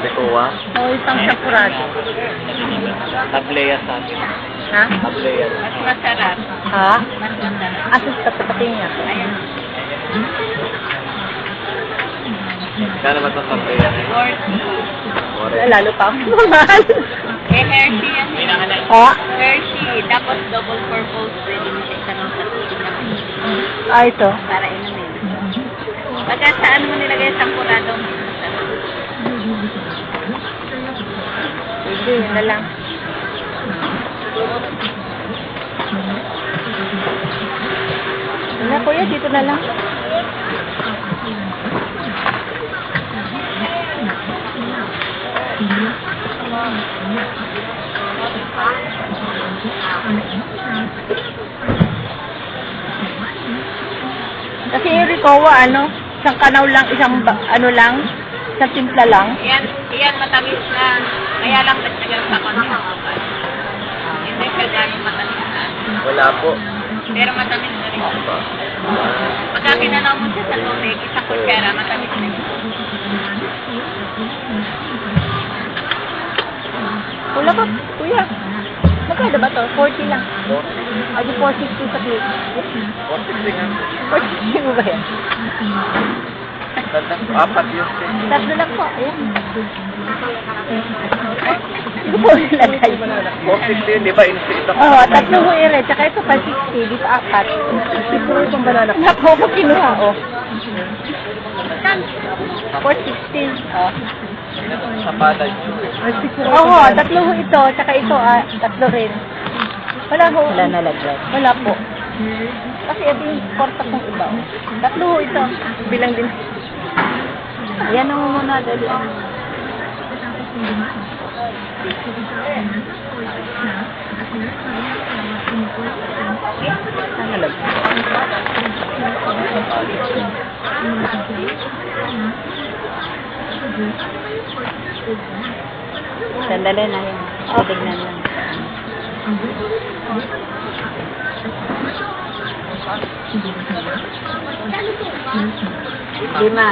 Bekuwa. O isang sakurado. Tableya sa akin. Ha? Tableya. Mas masarap. Ha? Mas masarap. Asus pati niya. Ayan. Kano ba itong tableya? 40. Lalo pa ako mahal. Eh, Hershey yan. Ha? Hershey. Tapos double purpose. Pwede mo siya itanong sa tubig na may Ah, ito. para inumin. Pagka saan mo nilagay sa kurado, mas masarap. Hindi, yun na lang. Wala, kuya, dito na lang. Kasi yung Ricoa, isang kanaw lang, ano lang, isang timpla lang. Yan matamis na. Kaya lang nagtagal sa konti ng kapal. Hindi siya gano'ng matamis na. Wala po. Pero matamis na rin. Pagka kinanaw mo siya sa tubig, isang kutsara, matamis na rin. Wala ka, kuya. Magkano ba to? 40 lang. Ay, di 460 sa plate. 460 nga. 460 mo ba yan? Apat yun. Tatlo lang po. Ayan. Ito po nilagay. 460, di ba? Ito. Oo, tatlo mo ere. Tsaka ito pa 60. Dito apat. Siguro itong banana. Naku, ako kinuha. Oh. 416. Oh. Sa palad yun. Oo, tatlo ho ito. Tsaka ito, tatlo rin. Wala ho. Wala nalaglag. Wala po. Kasi ito yung porta kong iba. Oh. Tatlo ho ito. Bilang din. Yan ang muna dali. Saan nalaglag? Sandali na yun. Tignan lang. Lima.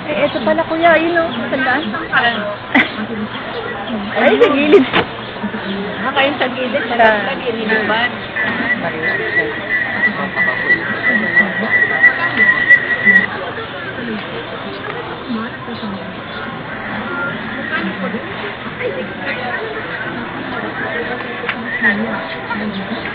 Eh, ito pala kuya, yun o. Sandaan. Ay, sa gilid. Kayo sa gilid, malaglag yun, inubad. Ay,